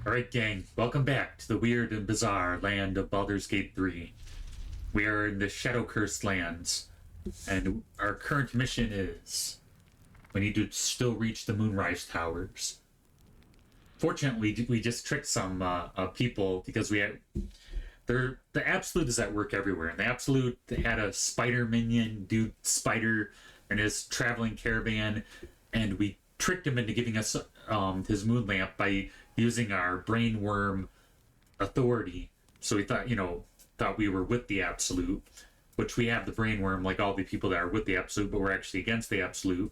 Alright, gang, welcome back to the weird and bizarre land of Baldur's Gate 3. We are in the Shadow Cursed lands, and our current mission is we need to still reach the Moonrise Towers. Fortunately, we just tricked some people because the Absolute is at work everywhere, and the Absolute had a spider minion, dude spider, and his traveling caravan, and we tricked him into giving us his moon lamp by using our brain worm authority. So we thought we were with the Absolute, which we have the brain worm like all the people that are with the Absolute, but we're actually against the Absolute.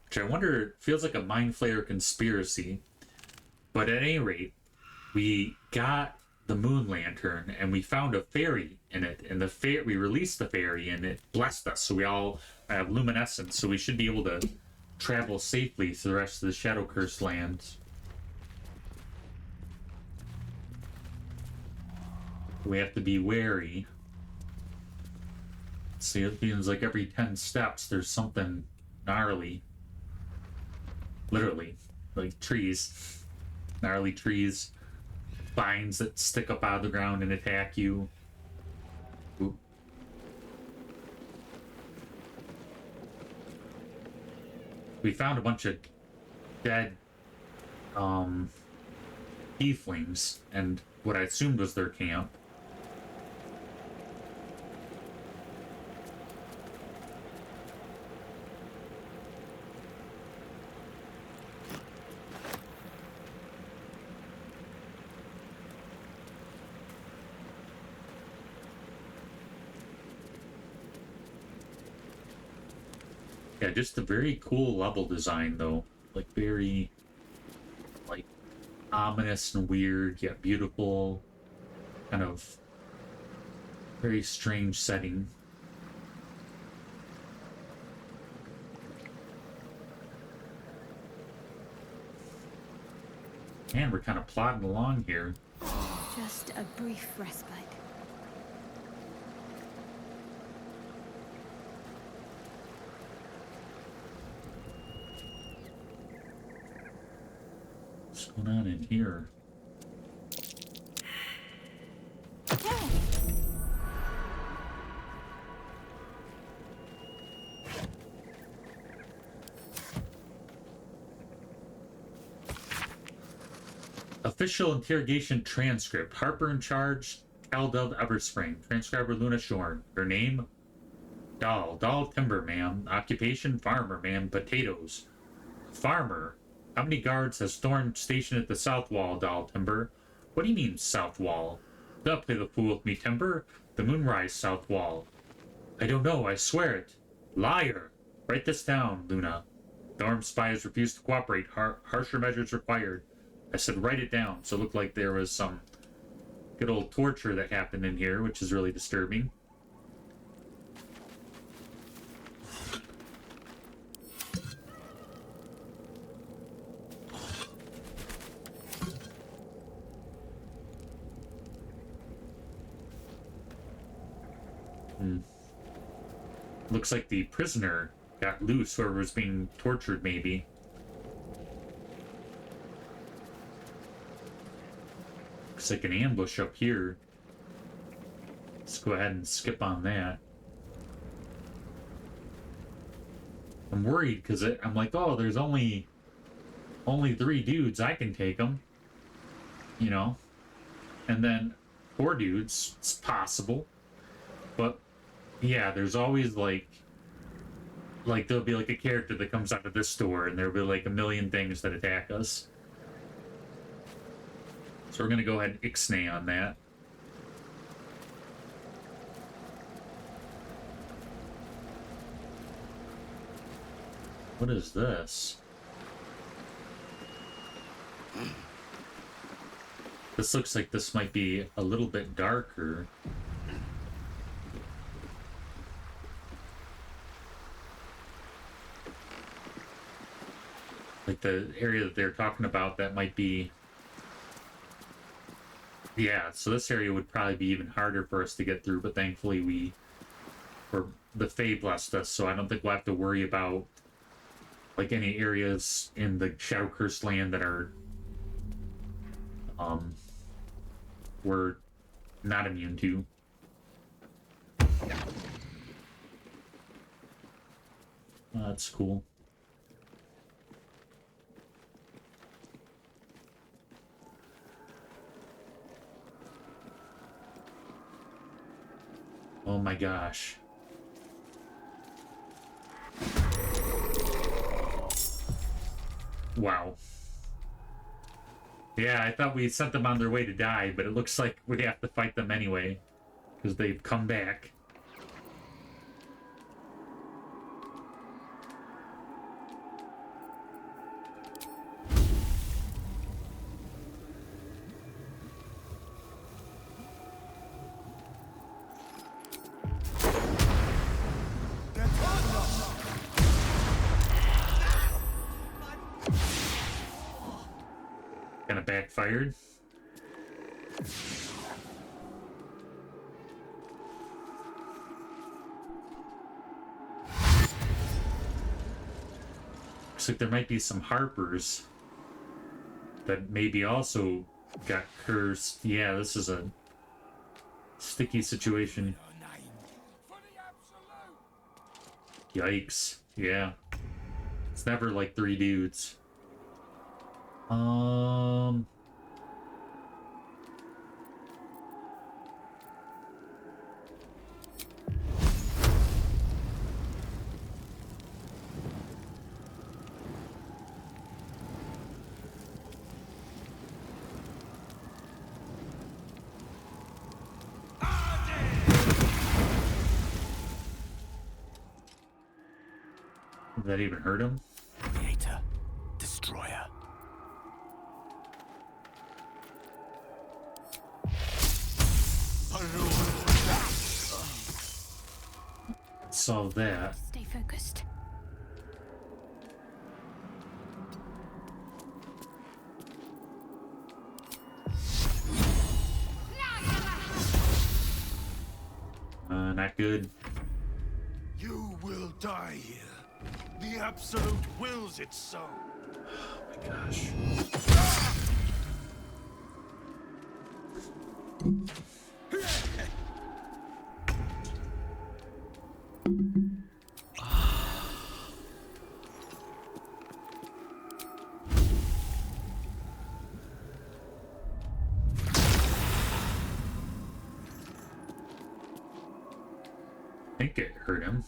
Which I wonder feels like a mind flayer conspiracy. But at any rate, we got the moon lantern and we found a fairy in it, and we released the fairy and it blessed us. So we all have luminescence, so we should be able to travel safely through the rest of the Shadow Cursed lands. We have to be wary. See, it seems like every 10 steps there's something gnarly. Literally. Like trees. Gnarly trees. Vines that stick up out of the ground and attack you. Ooh. We found a bunch of dead tieflings and what I assumed was their camp. Yeah, just a very cool level design, though. Like, very, like, ominous and weird, yet beautiful. Kind of very strange setting. And we're kind of plodding along here. Just a brief respite. What's going on in here? Official interrogation transcript. Harper in charge, Caldub Everspring. Transcriber Luna Shorn. Her name? Doll Timber, ma'am. Occupation? Farmer, ma'am. Potatoes. Farmer. How many guards has Thorn stationed at the south wall, Doll Timber? What do you mean, south wall? Don't play the fool with me, Timber. The Moonrise south wall. I don't know, I swear it. Liar! Write this down, Luna. Thorn spies refuse to cooperate. Harsher measures required. I said write it down, so it looked like there was some good old torture that happened in here, which is really disturbing. Looks like the prisoner got loose, whoever was being tortured, maybe. Looks like an ambush up here. Let's go ahead and skip on that. I'm worried because I'm like, oh, there's only 3 dudes. I can take them, you know. And then 4 dudes. It's possible, but yeah, there's always like there'll be like a character that comes out of this store, and there'll be like a million things that attack us. So we're gonna go ahead and ixnay on that. What is this? This looks like this might be a little bit darker. Like the area that they're talking about, that might be... Yeah, so this area would probably be even harder for us to get through, but thankfully the Fae blessed us, so I don't think we'll have to worry about like any areas in the Shadow Cursed land that are we're not immune to. That's cool. Oh my gosh. Wow. Yeah, I thought we sent them on their way to die, but it looks like we have to fight them anyway, because they've come back. Kind of backfired. Looks like there might be some Harpers that maybe also got cursed. Yeah, this is a sticky situation. Yikes. Yeah. It's never like 3 dudes. Did that even hurt him? Creator, destroyer. Solve that. Stay focused. Not good. You will die here. The Absolute wills it so. Oh my gosh. I think it hurt him.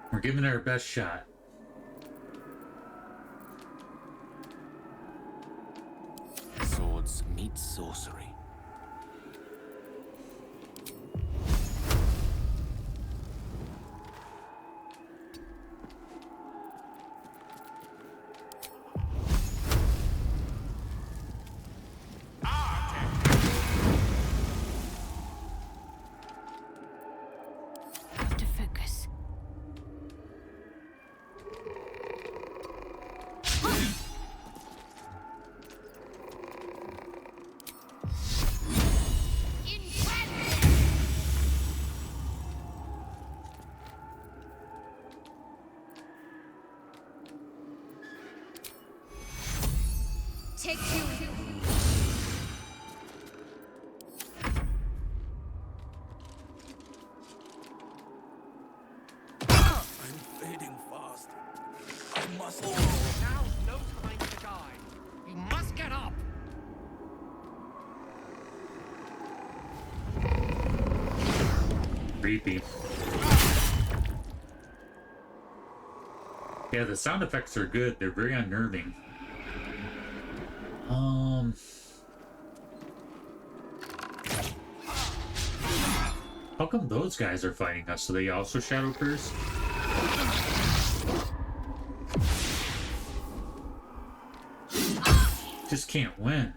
We're giving it our best shot. Swords meet sorcery. Have to focus. Take 2. I'm fading fast. I must. Now's no time to die. You must get up. creepy. Yeah, the sound effects are good. They're very unnerving. How come those guys are fighting us? Are they also Shadow Curse? Just can't win.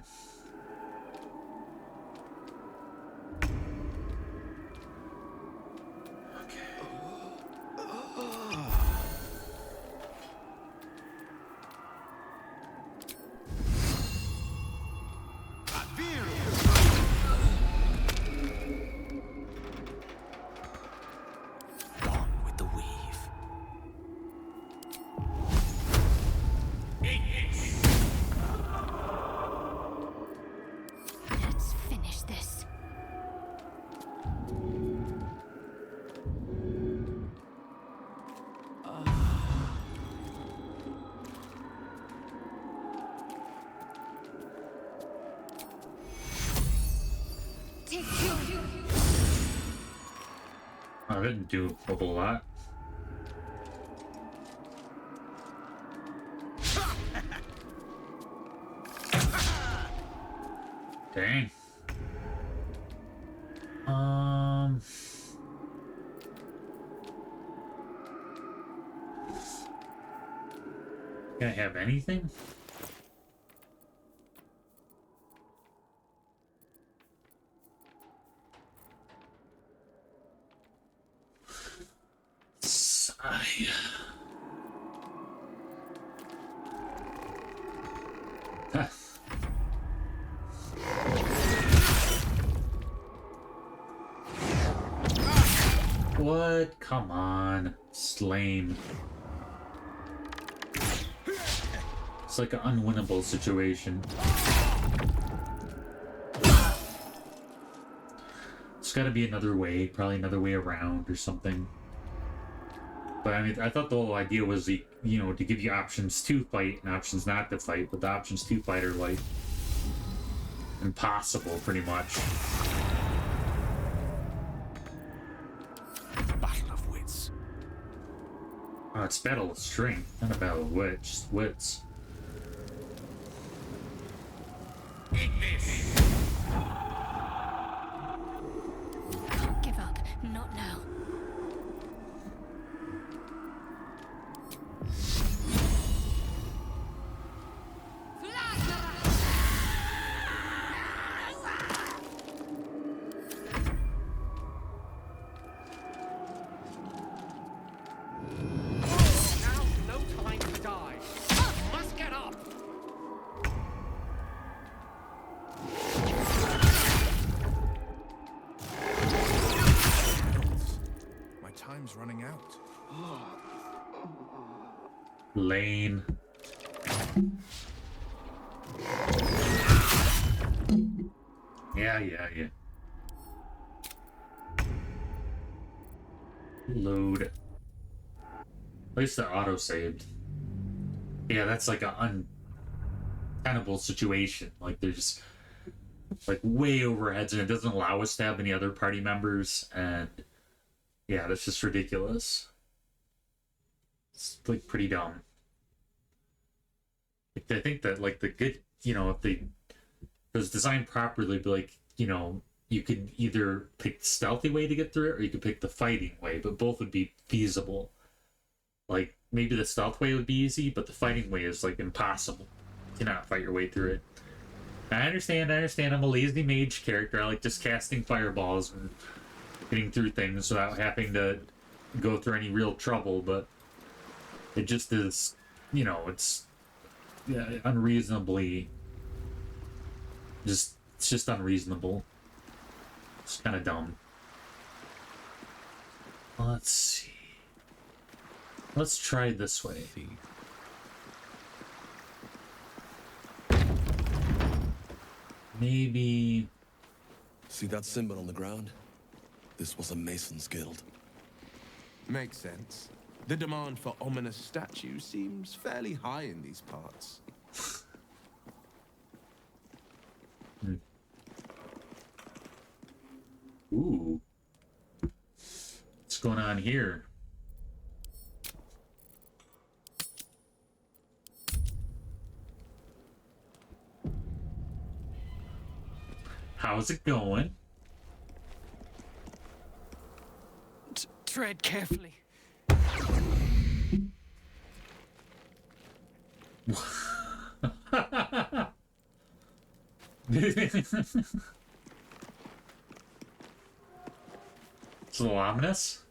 Let's finish this. Take two. I didn't do a whole lot. Dang. Can I have anything? Sigh. Huh. What? Come on. It's lame. It's like an unwinnable situation. There's gotta be another way, probably another way around or something. But I mean, I thought the whole idea was, to give you options to fight and options not to fight, but the options to fight are, like, impossible, pretty much. Battle of wits. Oh, it's battle of strength, not a battle of wits. Can't give up. Not now. Now, no time to die. Must get up. My time's running out. Lane. Yeah. Load. At least they're auto-saved. Yeah, that's like an untenable situation. Like, they're just, like, way overheads, and it doesn't allow us to have any other party members, and yeah, that's just ridiculous. It's, like, pretty dumb. Like, I think that, like, the good, if it was designed properly, but, like, you could either pick the stealthy way to get through it, or you could pick the fighting way, but both would be feasible. Like, maybe the stealth way would be easy, but the fighting way is, like, impossible. You cannot fight your way through it. I understand, I'm a lazy mage character. I like just casting fireballs and getting through things without having to go through any real trouble, but it just is, it's unreasonably... it's just unreasonable. It's kind of dumb. Let's see. Let's try this way. Maybe... See that symbol on the ground? This was a Mason's guild. Makes sense. The demand for ominous statues seems fairly high in these parts. Ooh. going on here? How's it going? Tread carefully. It's a little ominous.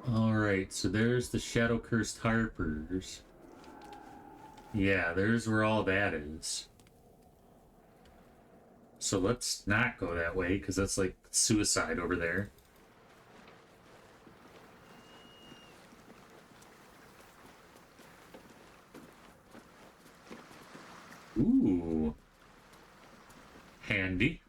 Alright, so there's the Shadow Cursed Harpers. Yeah, there's where all that is. So let's not go that way, because that's like suicide over there. Ooh. Handy.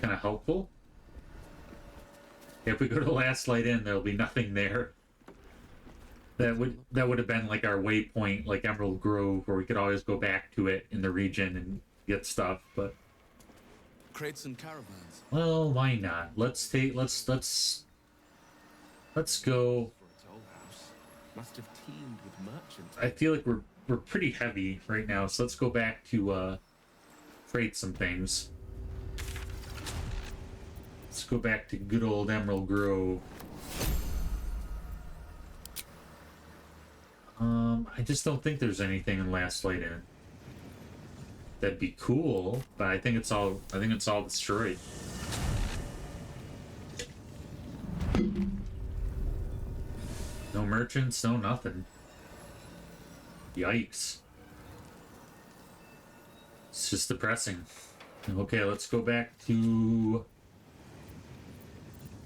Kind of helpful. If we go to the last light in, there'll be nothing there. That would have been like our waypoint, like Emerald Grove, where we could always go back to it in the region and get stuff. But Crates and caravans. well, why not? Let's go. For its old house, must have teemed with merchants. I feel like we're pretty heavy right now, so let's go back to trade some things. Let's go back to good old Emerald Grove. I just don't think there's anything in Last Light In. That'd be cool, but I think it's all destroyed. No merchants, no nothing. Yikes. It's just depressing. Okay, let's go back to...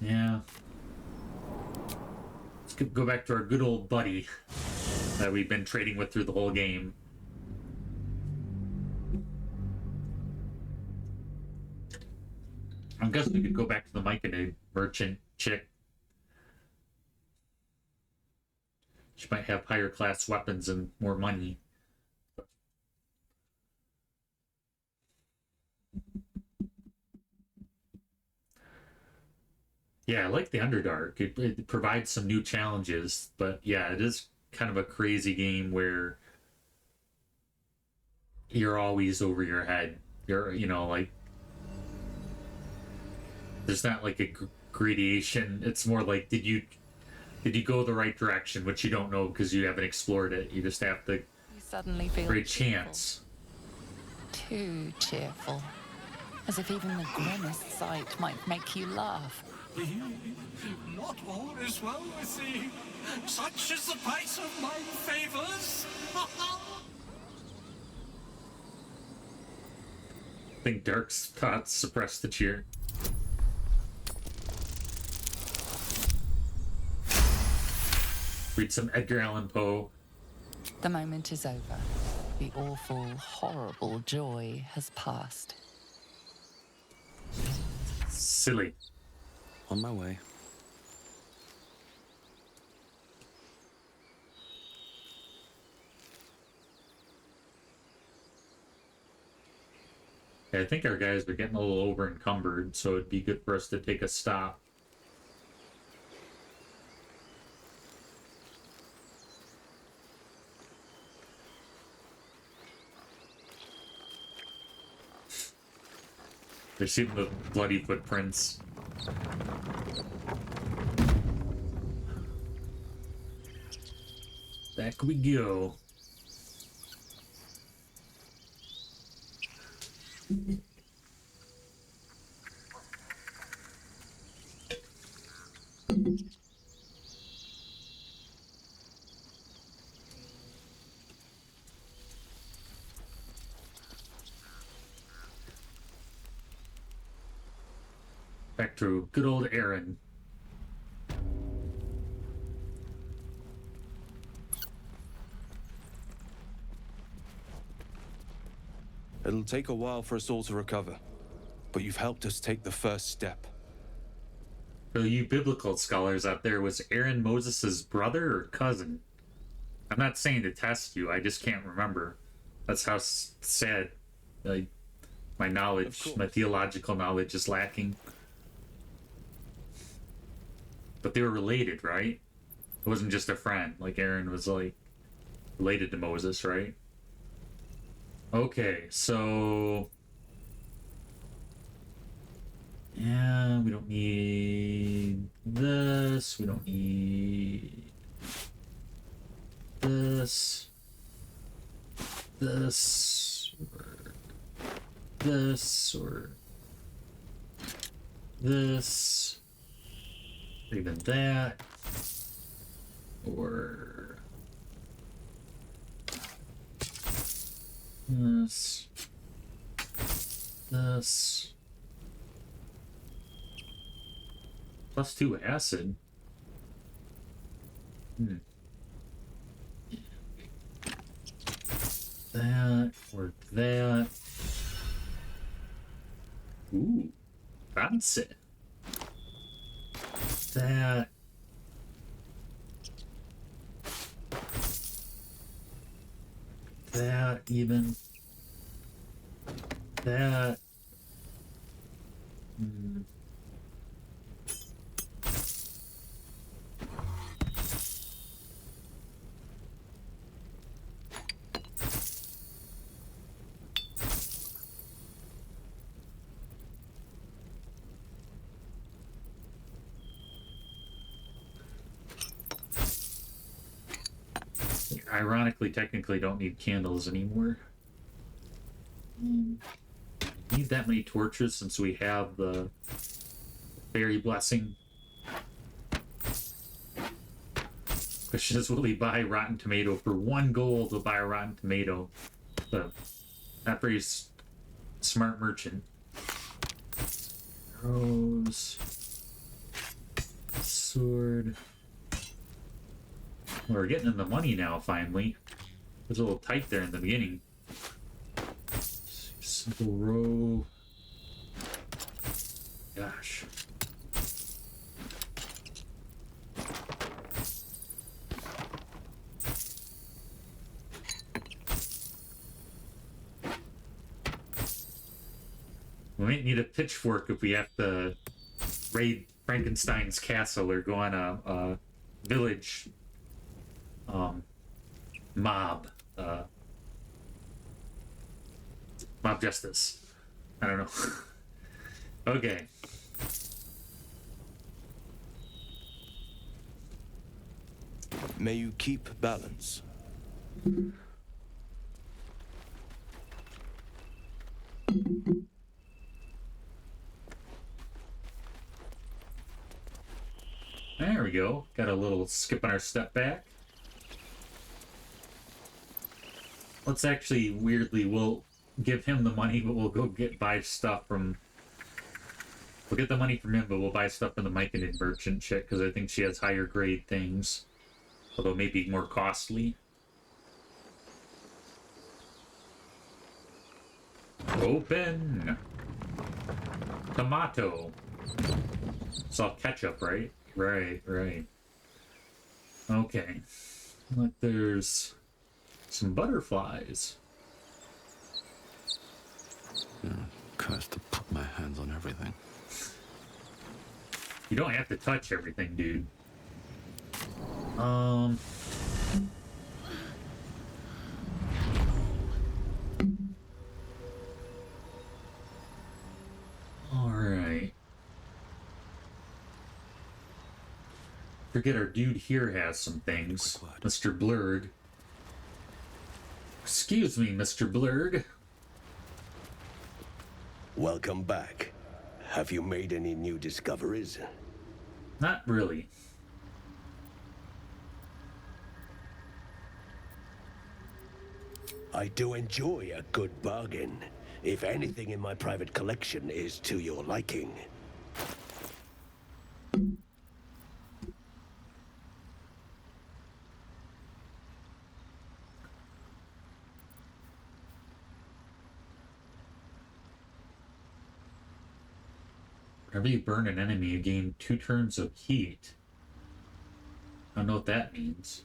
Yeah. Let's go back to our good old buddy that we've been trading with through the whole game. I guess we could go back to the Myconid merchant chick. She might have higher class weapons and more money. Yeah, I like the Underdark. It provides some new challenges, but yeah, it is kind of a crazy game where you're always over your head. Like, there's not like a gradation. It's more like, did you go the right direction, which you don't know because you haven't explored it. You just have to You suddenly feel great cheerful. chance. Too cheerful. As if even the grimmest sight might make you laugh. Not all is well with thee. Such is the price of my favors. I think Dark's thoughts suppress the cheer. Read some Edgar Allan Poe. The moment is over. The awful, horrible joy has passed. Silly. On my way. Yeah, I think our guys are getting a little over encumbered, so it'd be good for us to take a stop. There's even the bloody footprints. Back we go. Back to good old Aaron. It'll take a while for us all to recover, but you've helped us take the first step. So you biblical scholars out there, was Aaron Moses' brother or cousin? I'm not saying to test you, I just can't remember. That's how sad, like, my knowledge, my theological knowledge is lacking. But they were related, right? It wasn't just a friend. Like, Aaron was, like, related to Moses, right? Okay, so... yeah, we don't need this. We don't need this. This. Or this. Or this. Or even that. Or this. This. +2 acid. That or that. Ooh, that's it. That. That even. That. Ironically, technically don't need candles anymore. Need that many torches since we have the fairy blessing. Question is, will he buy rotten tomato for 1 gold? Will buy a rotten tomato. So, not very smart merchant. Rose. Sword. We're getting in the money now, finally. It was a little tight there in the beginning. Simple row. Gosh. We might need a pitchfork if we have to raid Frankenstein's castle or go on a village mob justice. I don't know. Okay. May you keep balance. There we go. Got a little skip on our step back. Let's actually, weirdly, we'll give him the money, but we'll go buy stuff from... We'll get the money from him, but we'll buy stuff from the Myconid merchant chick, because I think she has higher grade things. Although maybe more costly. Open! Tomato. It's all ketchup, right? Right. Okay. Look, there's some butterflies. Yeah, cursed to put my hands on everything. You don't have to touch everything, dude. Alright. Forget our dude here has some things. Mr. Blurg. Excuse me, Mr. Blurg. Welcome back. Have you made any new discoveries? Not really. I do enjoy a good bargain, if anything in my private collection is to your liking. Whenever you burn an enemy, you gain 2 turns of heat. I don't know what that means.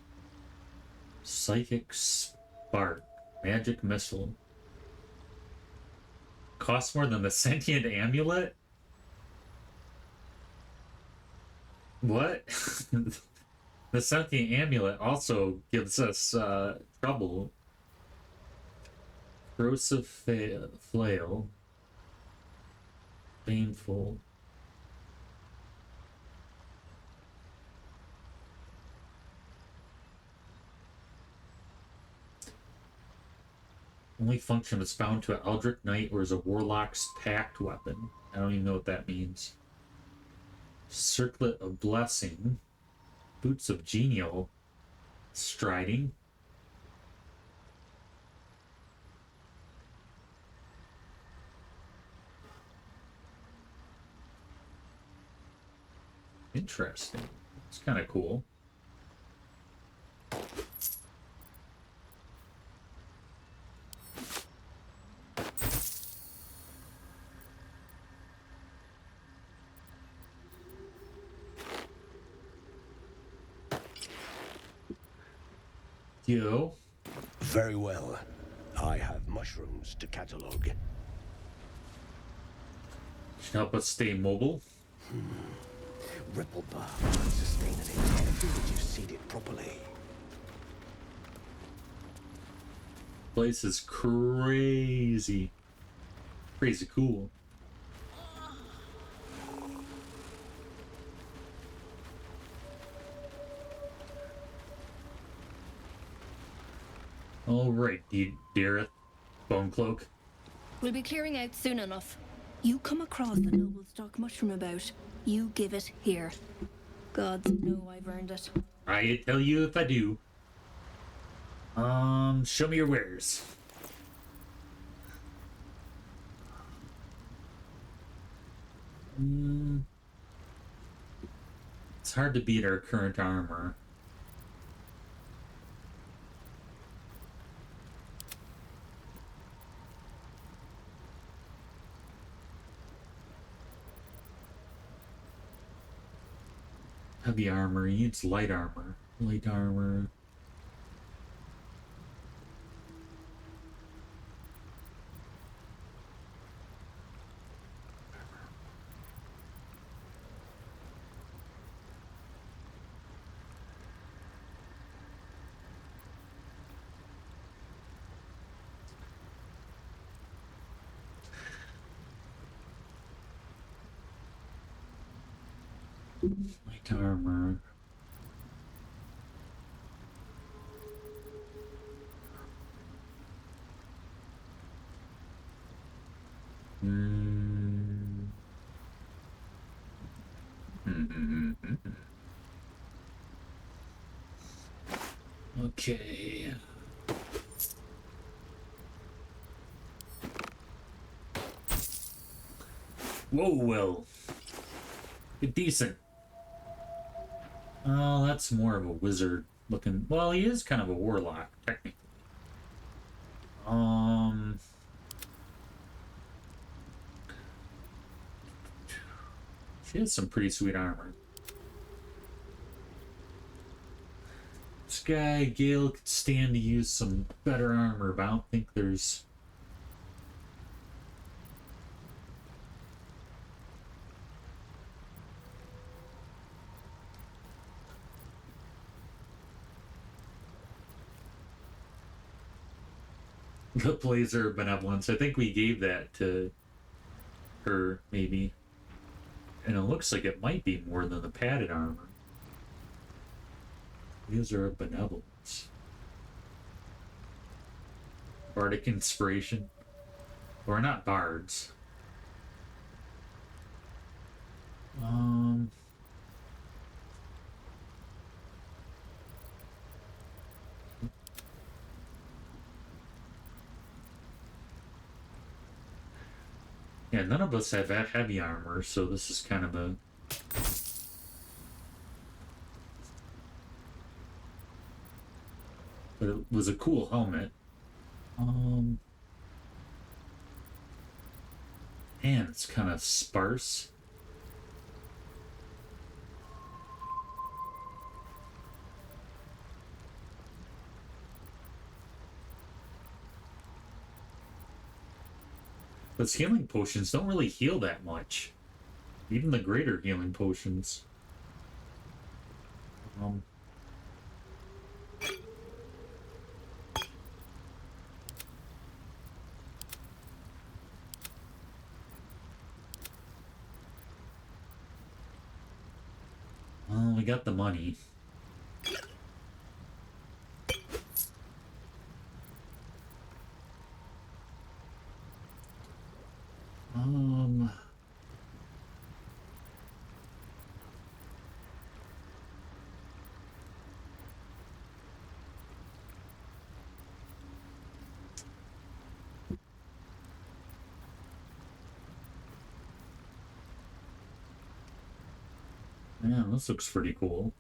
Psychic Spark. Magic Missile. Costs more than the Sentient Amulet? What? The Sentient Amulet also gives us trouble. Corrosive Flail. Painful. Only function is found to an Eldritch Knight or is a Warlock's Pact weapon. I don't even know what that means. Circlet of Blessing. Boots of Genial. Striding. Interesting. It's kind of cool. Yo. Very well. I have mushrooms to catalog. Should help us stay mobile. Ripple bar can sustain an entire village if seeded properly. Place is crazy. Crazy cool. Alright, Dareth Bonecloak. We'll be clearing out soon enough. You come across a noble stock mushroom about, you give it here. Gods know I've earned it. I tell you if I do. Show me your wares. It's hard to beat our current armor. Heavy armor, he needs light armor. Light armor. Light armor. Okay. Whoa, well. Decent. Oh, that's more of a wizard looking. Well, he is kind of a warlock, technically. She has some pretty sweet armor. This guy, Gale, could stand to use some better armor, but I don't think there's... The Blazer Benevolence. I think we gave that to her, maybe. And it looks like it might be more than the padded armor. Blazer of Benevolence. Bardic Inspiration. We're not bards. Yeah, none of us have that heavy armor, so this is kind of a... But it was a cool helmet. Man, it's kind of sparse. Those healing potions don't really heal that much. Even the greater healing potions. Um, well, we got the money. Um, yeah, this looks pretty cool.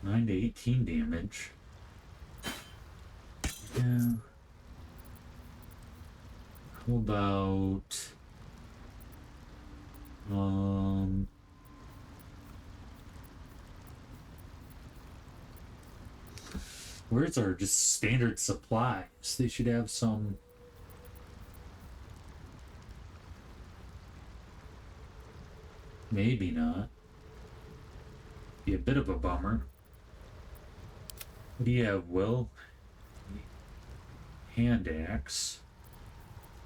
Nine to 18 damage. Yeah. How about where's our just standard supplies? They should have some. Maybe not. Be a bit of a bummer. What do you have, Will? Hand axe.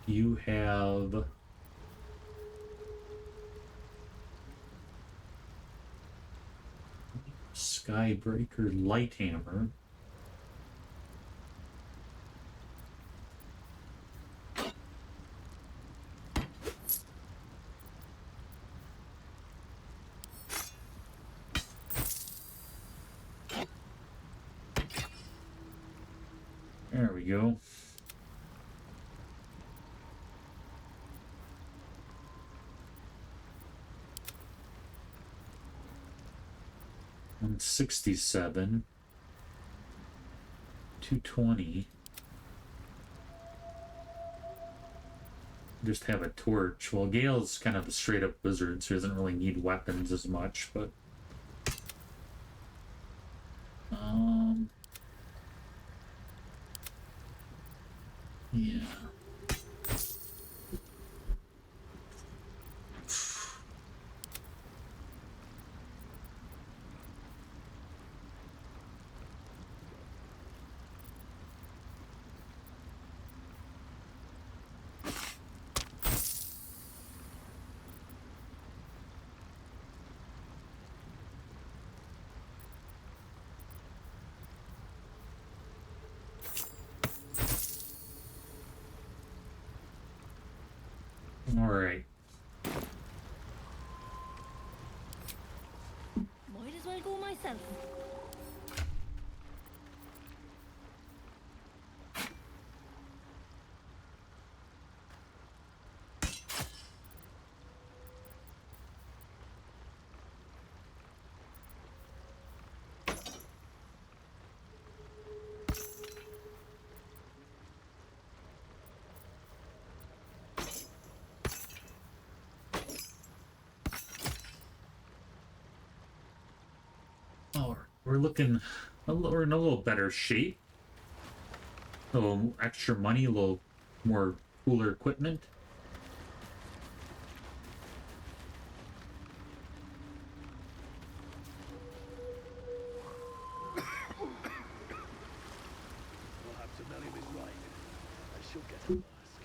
You have Skybreaker light hammer. There we go. $167. 220. Just have a torch. Well, Gale's kind of a straight up wizard, so he doesn't really need weapons as much, but yeah. All right. Might as well go myself. Oh, we're looking. We're in a little better shape. A little extra money, a little more cooler equipment. We'll have to know him is right. I shall get a mask.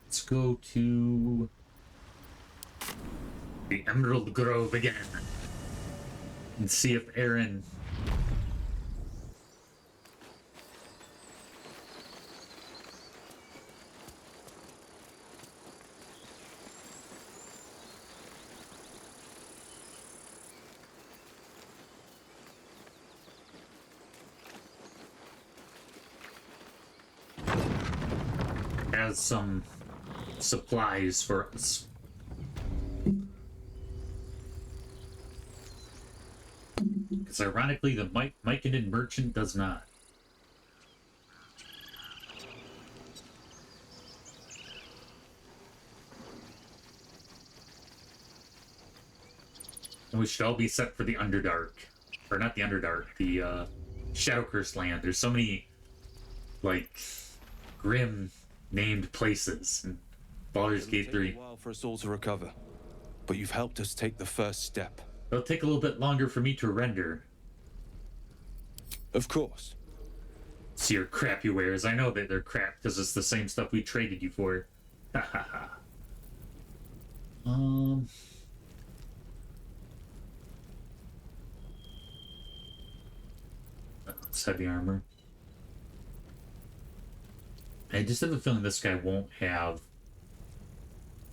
Let's go to the Emerald Grove again and see if Aaron has some supplies for us. Because ironically, the Myconid merchant does not. And we should all be set for the Underdark. Or not the Underdark, the Shadow Cursed Land. There's so many, like, grim named places in Baldur's Gate 3. It'll take a while for us all to recover, but you've helped us take the first step. It'll take a little bit longer for me to render. Of course. See your crappy wares. I know that they're crap because it's the same stuff we traded you for. Ha ha ha. That's heavy armor. I just have a feeling this guy won't have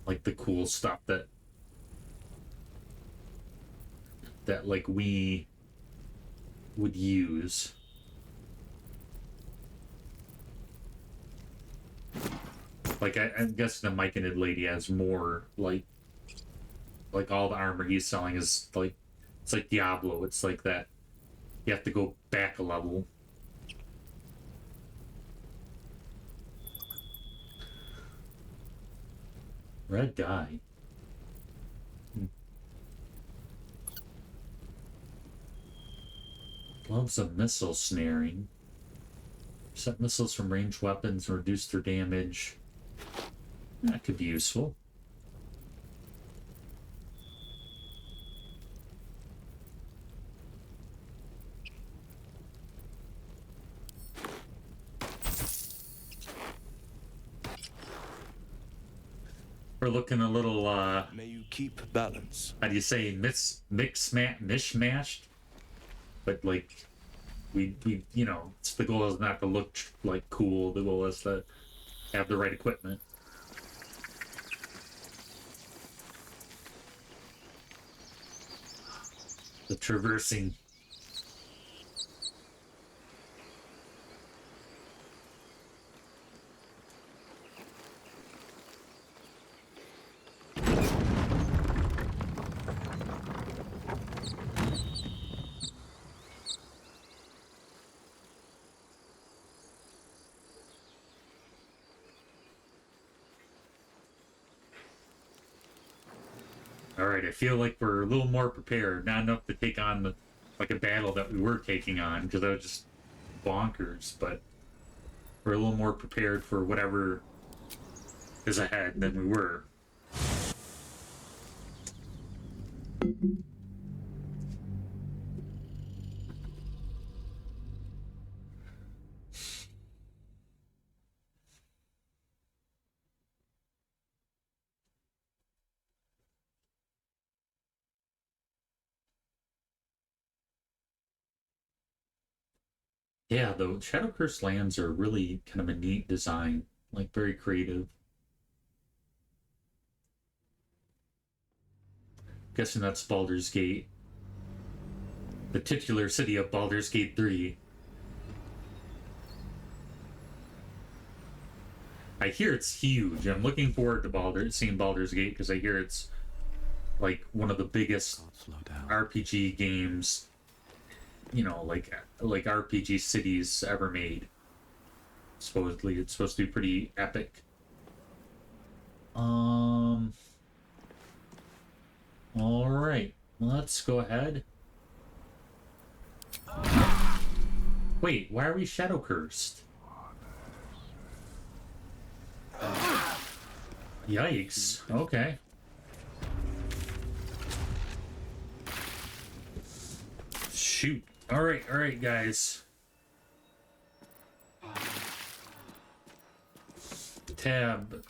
like the cool stuff that like we would use. Like I'm guessing the Myconid lady has more like all the armor he's selling is like, it's like Diablo. It's like that. You have to go back a level. Red dye. Gloves of missile snaring. Set missiles from ranged weapons and reduce their damage. That could be useful. We're looking a little, May you keep balance. how do you say, mishmashed? But, like, we, you know, it's, the goal is not to look, like, cool. The goal is to have the right equipment. The traversing. Alright, I feel like we're a little more prepared. Not enough to take on the, like a battle that we were taking on, because that was just bonkers, but we're a little more prepared for whatever is ahead than we were. Yeah, the Shadow Cursed lands are really kind of a neat design, like very creative. Guessing that's Baldur's Gate. The titular city of Baldur's Gate 3. I hear it's huge. I'm looking forward to seeing Baldur's Gate because I hear it's like one of the biggest RPG games, you know, like RPG cities ever made. Supposedly, it's supposed to be pretty epic. All right, let's go ahead. Wait, why are we shadow cursed? Yikes. Okay. Shoot. All right, guys. Tab.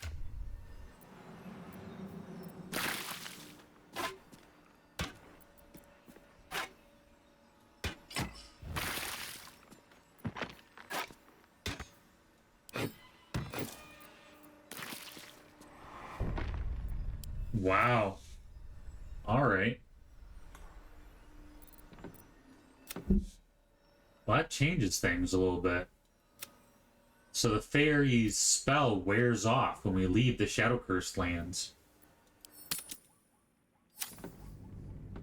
Wow. All right. Well, that changes things a little bit. So the fairy's spell wears off when we leave the Shadow Cursed lands.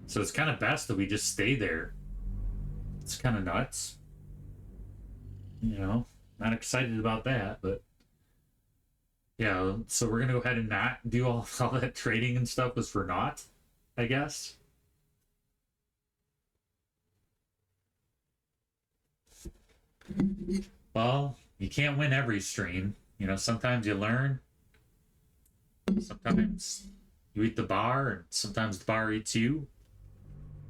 So it's kind of best that we just stay there. It's kind of nuts. You know, not excited about that, but... Yeah, so we're gonna go ahead and not do all that trading and stuff was for naught, I guess. Well, you can't win every stream. You know, sometimes you learn. Sometimes you eat the bar, and sometimes the bar eats you,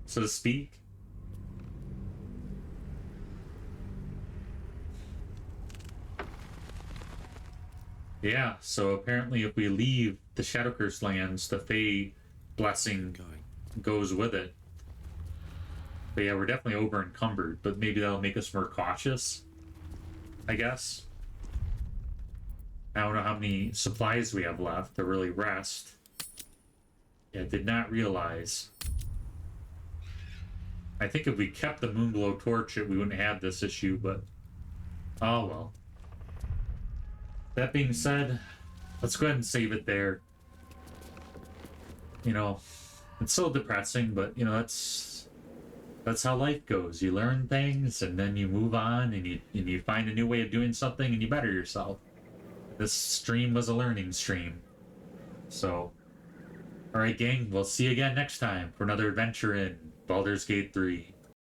so to speak. Yeah, so apparently if we leave the Shadow Curse lands, the Fey blessing goes with it. But yeah, we're definitely over encumbered, but maybe that'll make us more cautious, I guess. I don't know how many supplies we have left to really rest. Yeah, did not realize. I think if we kept the Moonglow torch, we wouldn't have this issue, but oh well. That being said, let's go ahead and save it there. You know, it's so depressing, but you know, that's how life goes. You learn things and then you move on and you find a new way of doing something and you better yourself. This stream was a learning stream. So, alright gang, we'll see you again next time for another adventure in Baldur's Gate 3.